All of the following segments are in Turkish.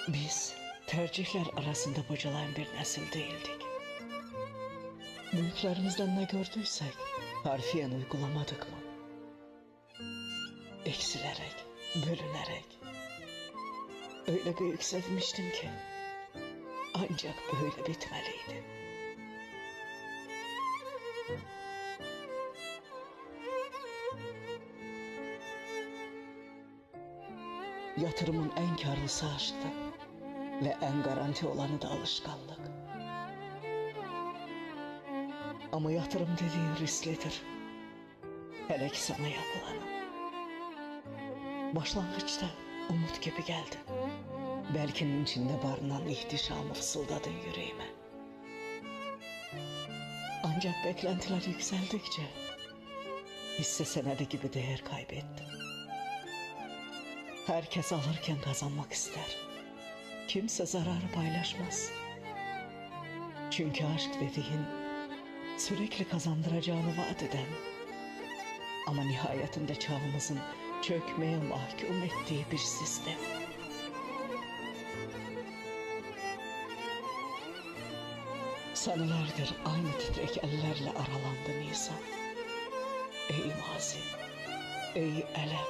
Biz tercihler arasında bocalayan bir nesil değildik. Büyüklerimizden ne gördüysek harfiyen uygulamadık mı? Eksilerek, bölünerek. Öyle büyük sevmiştim ki ancak böyle bitmeliydi. Yatırımın en karlısı aşktı ve en garanti olanı da alışkanlık. Ama yatırım dediğin risklidir. Hele ki sana yapılanı. Başlangıçta umut gibi geldi. Belkinin içinde barınan ihtişamı fısıldadın yüreğime. Ancak beklentiler yükseldikçe hisse senedi gibi değer kaybettim. Herkes alırken kazanmak ister. Kimse zararı paylaşmaz. Çünkü aşk dediğin sürekli kazandıracağını vaat eden ama nihayetinde çağımızın çökmeye mahkum ettiği bir sistem. Senelerdir aynı titrek ellerle aralandı Nisan. Ey mazi, ey elem,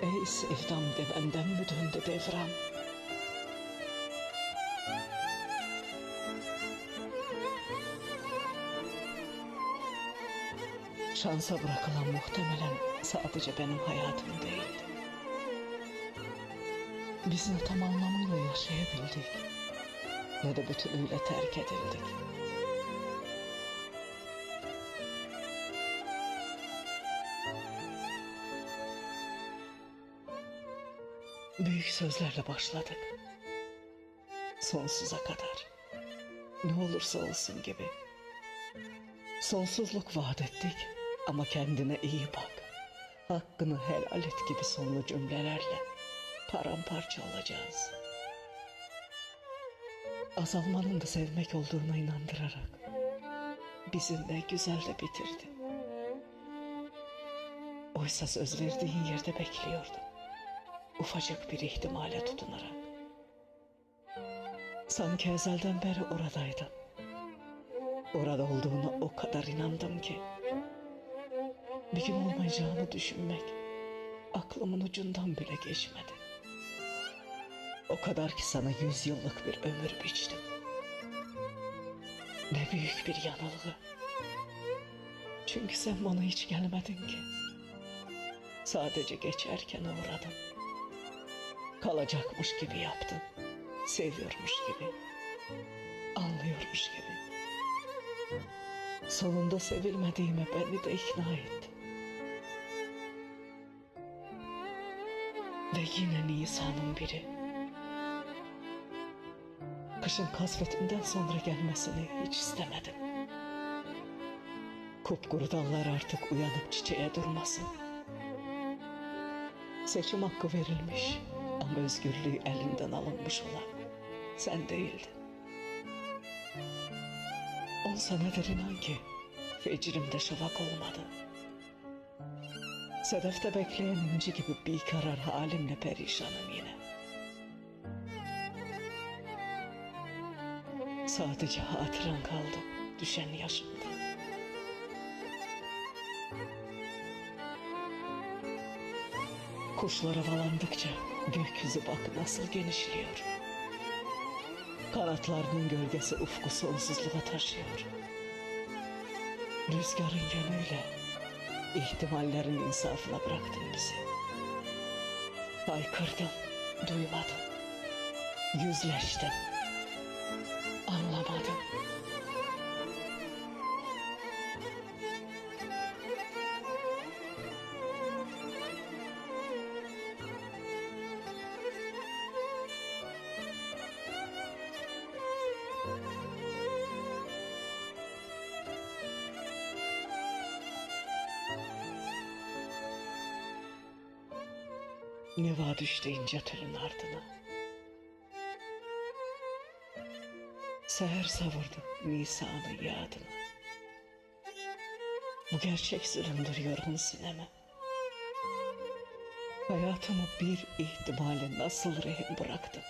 ey sevdam demenden mi döndü devran? Şansa bırakılan muhtemelen sadece benim hayatım değildi. Biz ne tam anlamıyla yaşayabildik, ne de bütünüyle terk edildik. Büyük sözlerle başladık, sonsuza kadar, ne olursa olsun gibi. Sonsuzluk vaat ettik ama kendine iyi bak. Hakkını helal et gibi sonlu cümlelerle paramparça olacağız. Azalmanın da sevmek olduğuna inandırarak bizimle güzel de bitirdi. Oysa söz verdiğin yerde bekliyordum, ufacık bir ihtimale tutunarak. Sanki ezelden beri oradaydın. Orada olduğuna o kadar inandım ki bir gün olmayacağını düşünmek aklımın ucundan bile geçmedi. O kadar ki sana 100 yıllık bir ömür biçtim. Ne büyük bir yanılgı. Çünkü sen bana hiç gelmedin ki. Sadece geçerken uğradın. Kalacakmış gibi yaptın. Seviyormuş gibi. Anlıyormuş gibi. Sonunda sevilmediğime beni de ikna ettin. Ve yine Nisan'ın biri. Kışın kasvetinden sonra gelmesini hiç istemedim. Kupkuru dallar artık uyanıp çiçeğe durmasın. Seçim hakkı verilmiş ama özgürlüğü elinden alınmış olan sen değildin. 10 senedir inan ki fecrimde şafak olmadı. Sedefte bekleyen inci gibi bir karar halimle perişanım yine. Sadece hatıran kaldı düşen yaşımda. Kuşlar havalandıkça gökyüzü bak nasıl genişliyor. Kanatlarının gölgesi ufku sonsuzluğa taşıyor. Rüzgarın yönüyle ihtimallerin insafına bıraktın bizi. Haykırdım, duymadım. Yüzleştim, anlamadım. Neva düştü ince tülün ardına. Seher savurdu Nisan'ın yadına. Bu gerçek zulümdür yorgun sineme. Hayatımı bir ihtimale nasıl rehin bıraktım?